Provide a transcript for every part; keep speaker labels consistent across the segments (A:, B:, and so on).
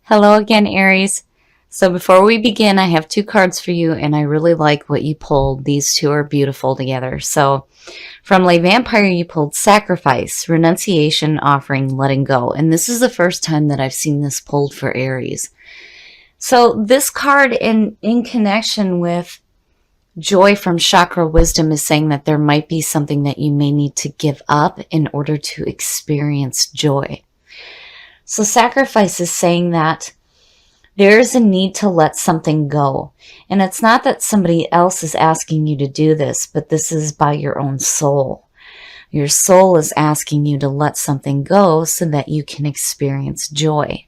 A: Hello again, Aries. So before we begin, I have two cards for you, and I really like what you pulled. These two are beautiful together. So from Lay Vampire, you pulled Sacrifice, Renunciation, Offering, Letting Go. And this is the first time that I've seen this pulled for Aries. So this card in connection with Joy from Chakra Wisdom is saying that there might be something that you may need to give up in order to experience joy. So Sacrifice is saying that there is a need to let something go. And it's not that somebody else is asking you to do this, but this is by your own soul. Your soul is asking you to let something go so that you can experience joy.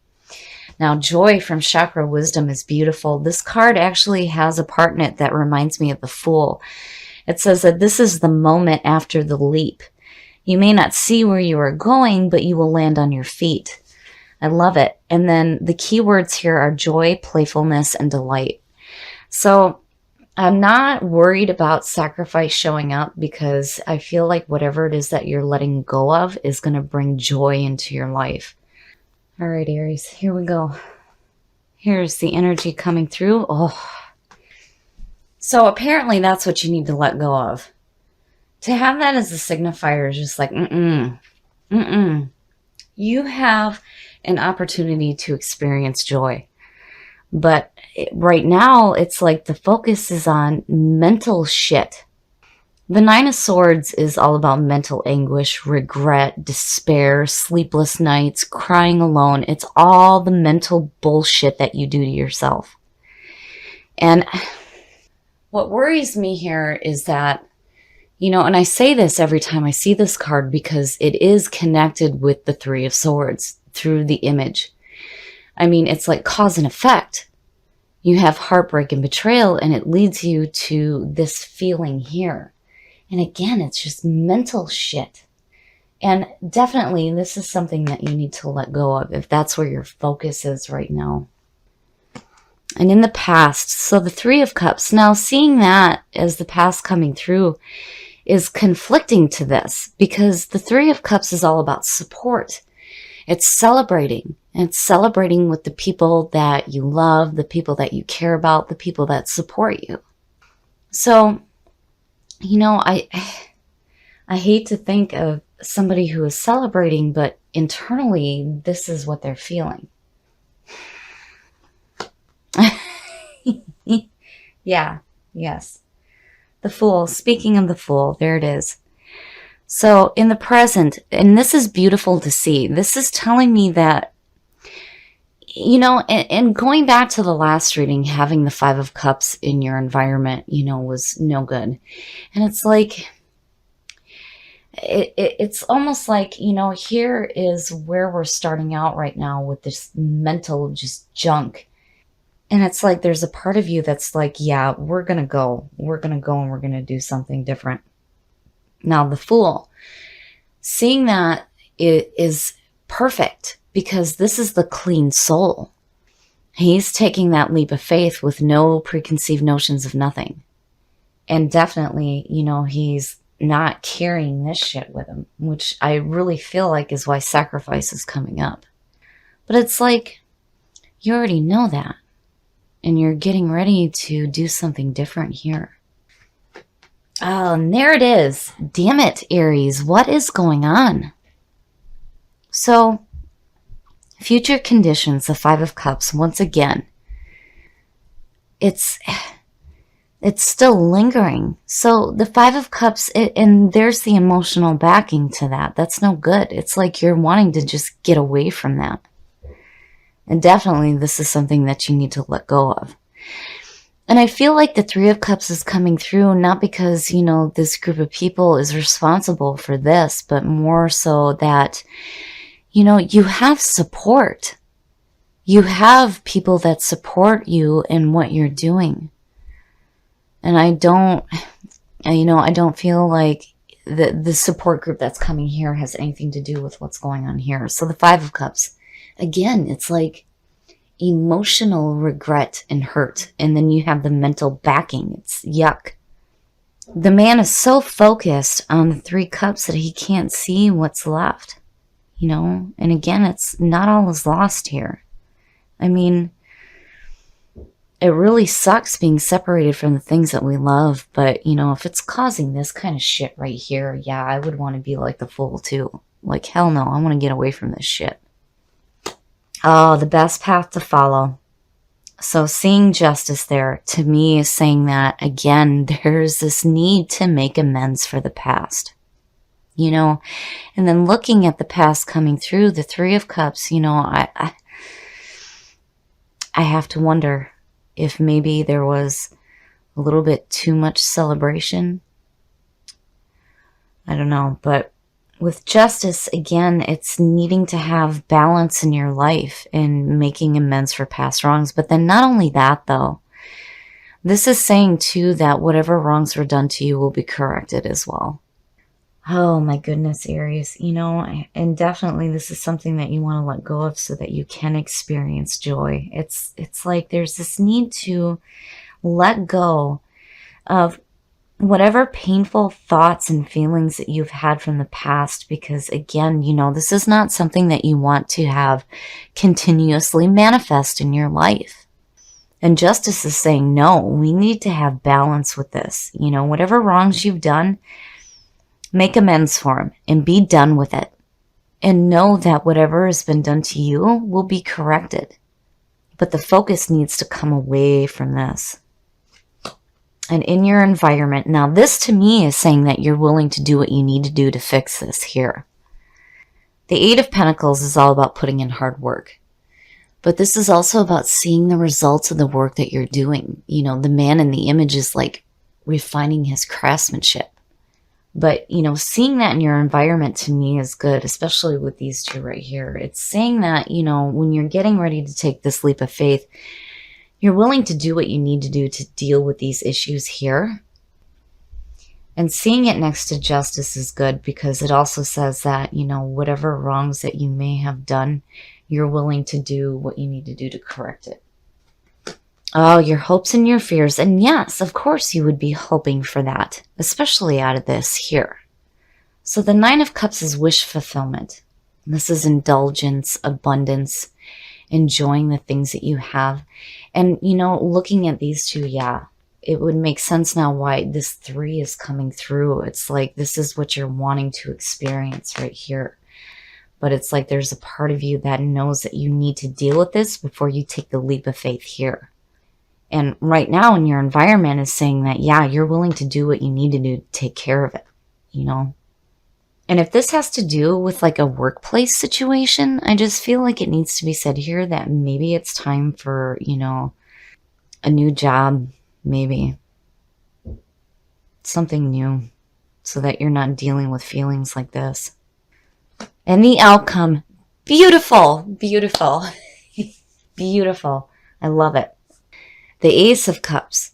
A: Now, Joy from Chakra Wisdom is beautiful. This card actually has a part in it that reminds me of the Fool. It says that this is the moment after the leap. You may not see where you are going, but you will land on your feet. I love it. And then the key words here are joy, playfulness, and delight. So I'm not worried about sacrifice showing up because I feel like whatever it is that you're letting go of is going to bring joy into your life. All right, Aries, here we go. Here's the energy coming through. Oh. So apparently that's what you need to let go of. To have that as a signifier is just like, You have an opportunity to experience joy. But right now, it's like the focus is on mental shit. The Nine of Swords is all about mental anguish, regret, despair, sleepless nights, crying alone. It's all the mental bullshit that you do to yourself. And what worries me here is that, and I say this every time I see this card because it is connected with the Three of Swords through the image. I mean, it's like cause and effect. You have heartbreak and betrayal, and it leads you to this feeling here. And again, it's just mental shit. And definitely, this is something that you need to let go of if that's where your focus is right now. And in the past, so the Three of Cups, now seeing that as the past coming through is conflicting to this because the Three of Cups is all about support. It's celebrating. And it's celebrating with the people that you love, the people that you care about, the people that support you. So, I hate to think of somebody who is celebrating, but internally, this is what they're feeling. Yeah, yes. The Fool. Speaking of the Fool, there it is. So in the present, and this is beautiful to see, this is telling me that, and going back to the last reading, having the Five of Cups in your environment, was no good. And it's like, it's almost like, here is where we're starting out right now with this mental just junk. And it's like there's a part of you that's like, yeah, we're going to go and we're going to do something different. Now, the Fool, seeing that it is perfect because this is the clean soul. He's taking that leap of faith with no preconceived notions of nothing. And definitely, he's not carrying this shit with him, which I really feel like is why sacrifice is coming up. But it's like, you already know that. And you're getting ready to do something different here. Oh, and there it is. Damn it, Aries. What is going on? So, future conditions, the Five of Cups, once again, it's still lingering. So the Five of Cups, and there's the emotional backing to that. That's no good. It's like you're wanting to just get away from that. And definitely this is something that you need to let go of. And I feel like the Three of Cups is coming through not because, this group of people is responsible for this, but more so that, you have support. You have people that support you in what you're doing. And I don't feel like the support group that's coming here has anything to do with what's going on here. So the Five of Cups, again, it's like emotional regret and hurt. And then you have the mental backing. It's yuck. The man is so focused on the Three Cups that he can't see what's left. And again, it's not all is lost here. I mean, it really sucks being separated from the things that we love, but, you know, if it's causing this kind of shit right here, yeah, I would want to be like the fool too. Like, hell no, I want to get away from this shit. Oh, the best path to follow. So seeing justice there, to me, is saying that, again, there's this need to make amends for the past. You know, and then looking at the past coming through, the Three of Cups, you know, I have to wonder if maybe there was a little bit too much celebration. I don't know, but with justice, again, it's needing to have balance in your life and making amends for past wrongs. But then not only that, though, this is saying too that whatever wrongs were done to you will be corrected as well. Oh my goodness, Aries, you know, and definitely this is something that you want to let go of so that you can experience joy. It's like there's this need to let go of whatever painful thoughts and feelings that you've had from the past, because again, you know, this is not something that you want to have continuously manifest in your life. And justice is saying, no, we need to have balance with this. You know, whatever wrongs you've done, make amends for them and be done with it. And know that whatever has been done to you will be corrected. But the focus needs to come away from this. And in your environment, now this to me is saying that you're willing to do what you need to do to fix this here. The Eight of Pentacles is all about putting in hard work. But this is also about seeing the results of the work that you're doing. You know, the man in the image is like refining his craftsmanship. But, you know, seeing that in your environment to me is good, especially with these two right here. It's saying that, you know, when you're getting ready to take this leap of faith, you're willing to do what you need to do to deal with these issues here. And seeing it next to justice is good because it also says that, you know, whatever wrongs that you may have done, you're willing to do what you need to do to correct it. Oh, your hopes and your fears. And yes, of course you would be hoping for that, especially out of this here. So the Nine of Cups is wish fulfillment. This is indulgence, abundance, enjoying the things that you have. And, you know, looking at these two, yeah, it would make sense now why this 3 is coming through. It's like this is what you're wanting to experience right here. But it's like there's a part of you that knows that you need to deal with this before you take the leap of faith here. And right now in your environment is saying that, yeah, you're willing to do what you need to do to take care of it, you know. And if this has to do with like a workplace situation, I just feel like it needs to be said here that maybe it's time for, you know, a new job, maybe something new so that you're not dealing with feelings like this. And the outcome, beautiful, beautiful, beautiful. I love it. The Ace of Cups.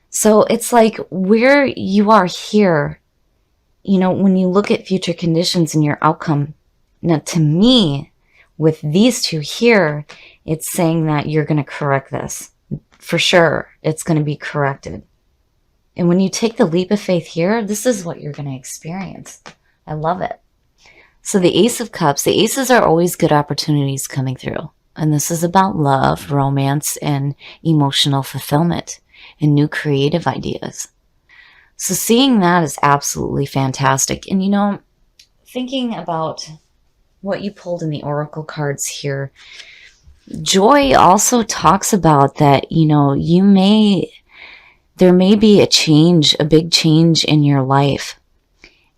A: So it's like where you are here, you know, when you look at future conditions and your outcome. Now, to me, with these two here, it's saying that you're going to correct this. For sure, it's going to be corrected. And when you take the leap of faith here, this is what you're going to experience. I love it. So the Ace of Cups, the aces are always good opportunities coming through. And this is about love, romance, and emotional fulfillment and new creative ideas. So seeing that is absolutely fantastic. And, you know, thinking about what you pulled in the oracle cards here, joy also talks about that, you know, there may be a change, a big change in your life.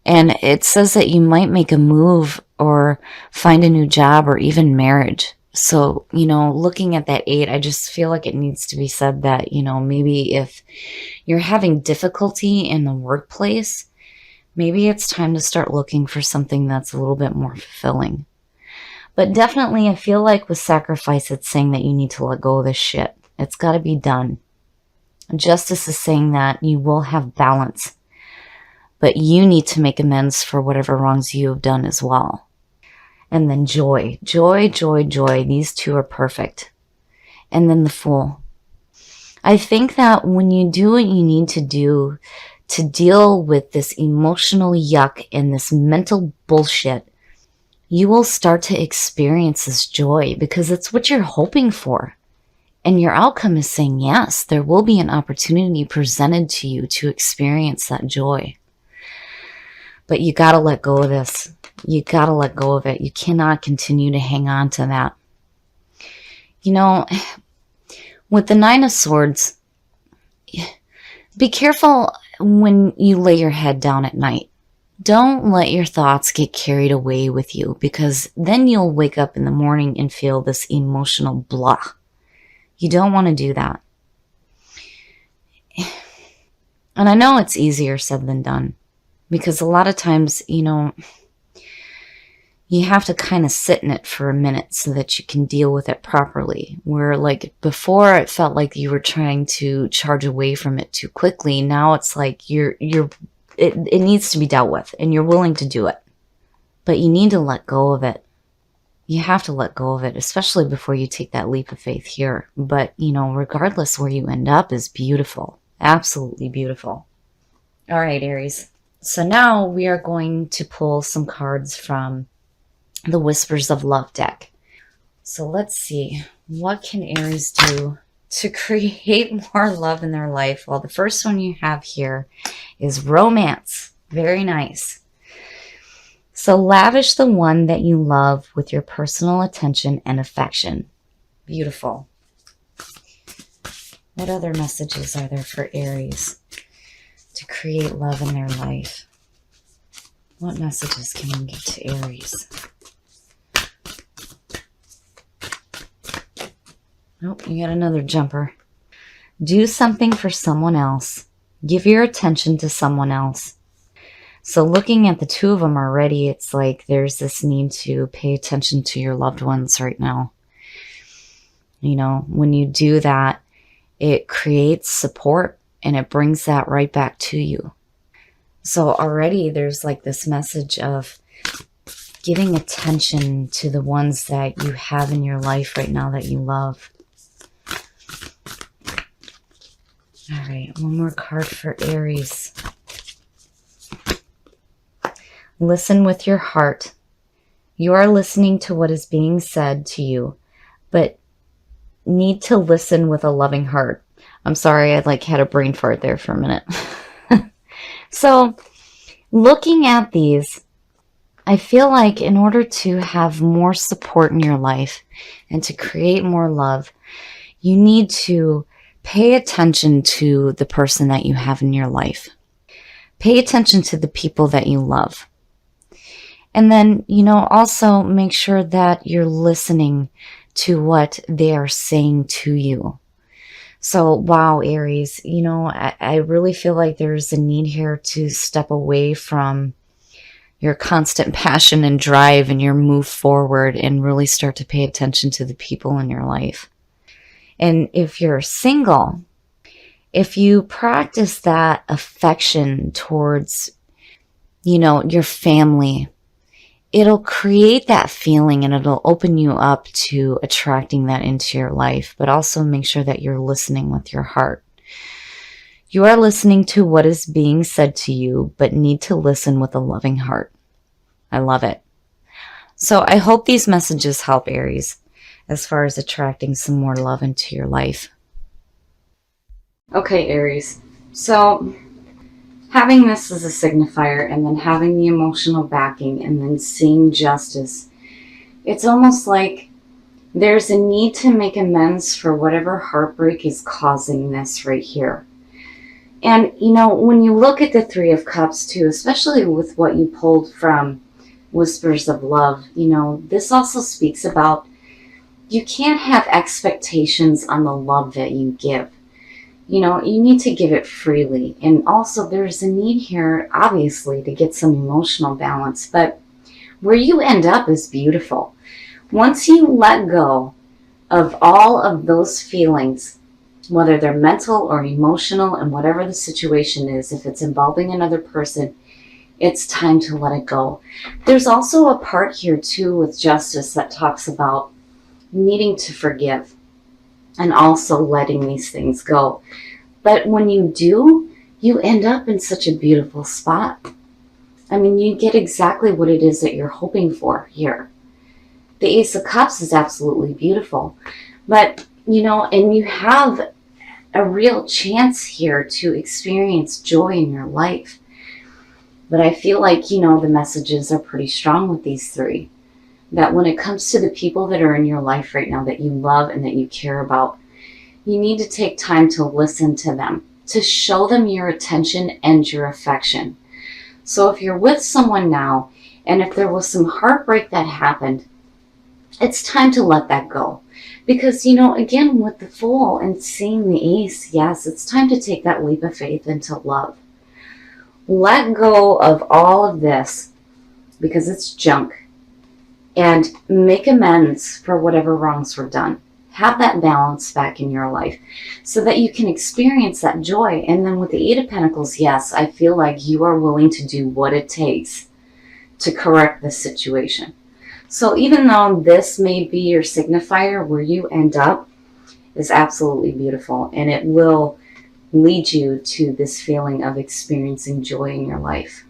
A: And it says that you might make a move or find a new job or even marriage. So, you know, looking at that 8, I just feel like it needs to be said that, you know, maybe if you're having difficulty in the workplace, maybe it's time to start looking for something that's a little bit more fulfilling. But definitely, I feel like with sacrifice, it's saying that you need to let go of this shit. It's got to be done. Justice is saying that you will have balance, but you need to make amends for whatever wrongs you have done as well. And then joy, joy, joy, joy. These two are perfect. And then the Fool. I think that when you do what you need to do to deal with this emotional yuck and this mental bullshit, you will start to experience this joy because it's what you're hoping for. And your outcome is saying yes, there will be an opportunity presented to you to experience that joy. But you got to let go of this. You got to let go of it. You cannot continue to hang on to that. You know, with the Nine of Swords, be careful when you lay your head down at night. Don't let your thoughts get carried away with you, because then you'll wake up in the morning and feel this emotional blah. You don't want to do that. And I know it's easier said than done, because a lot of times, you have to kind of sit in it for a minute so that you can deal with it properly. Where like before it felt like you were trying to charge away from it too quickly. Now it's like it needs to be dealt with and you're willing to do it. But you need to let go of it. You have to let go of it, especially before you take that leap of faith here. But, regardless where you end up is beautiful. Absolutely beautiful. All right, Aries. So now we are going to pull some cards from the Whispers of Love deck. So let's see, what can Aries do to create more love in their life? Well, the first one you have here is romance. Very nice. So lavish the one that you love with your personal attention and affection. Beautiful. What other messages are there for Aries to create love in their life? What messages can we give to Aries? Nope, you got another jumper. Do something for someone else. Give your attention to someone else. So looking at the two of them already, it's like there's this need to pay attention to your loved ones right now. When you do that, it creates support and it brings that right back to you. So already there's like this message of giving attention to the ones that you have in your life right now that you love. All right, one more card for Aries. Listen with your heart. You are listening to what is being said to you, but need to listen with a loving heart. I'm sorry, I had a brain fart there for a minute. So, looking at these, I feel like in order to have more support in your life and to create more love, you need to pay attention to the person that you have in your life. Pay attention to the people that you love. And then, also make sure that you're listening to what they are saying to you. So, wow, Aries, I really feel like there's a need here to step away from your constant passion and drive and your move forward and really start to pay attention to the people in your life. And if you're single, if you practice that affection towards, your family, it'll create that feeling and it'll open you up to attracting that into your life, but also make sure that you're listening with your heart. You are listening to what is being said to you, but need to listen with a loving heart. I love it. So I hope these messages help, Aries, as far as attracting some more love into your life. Okay, Aries. So having this as a signifier and then having the emotional backing and then seeing justice, it's almost like there's a need to make amends for whatever heartbreak is causing this right here. And, when you look at the Three of Cups too, especially with what you pulled from Whispers of Love, this also speaks about you can't have expectations on the love that you give. You need to give it freely. And also there's a need here, obviously, to get some emotional balance. But where you end up is beautiful. Once you let go of all of those feelings, whether they're mental or emotional, and whatever the situation is, if it's involving another person, it's time to let it go. There's also a part here too with justice that talks about needing to forgive and also letting these things go. But when you do, you end up in such a beautiful spot. I mean, you get exactly what it is that you're hoping for here. The Ace of Cups is absolutely beautiful. But, and you have a real chance here to experience joy in your life. But I feel like, the messages are pretty strong with these three. That when it comes to the people that are in your life right now that you love and that you care about, you need to take time to listen to them, to show them your attention and your affection. So if you're with someone now, and if there was some heartbreak that happened, it's time to let that go. Because, again, with the Fool and seeing the Ace, yes, it's time to take that leap of faith into love. Let go of all of this because it's junk, and make amends for whatever wrongs were done. Have that balance back in your life so that you can experience that joy. And then with the Eight of Pentacles, yes, I feel like you are willing to do what it takes to correct this situation. So even though this may be your signifier, where you end up is absolutely beautiful, and it will lead you to this feeling of experiencing joy in your life.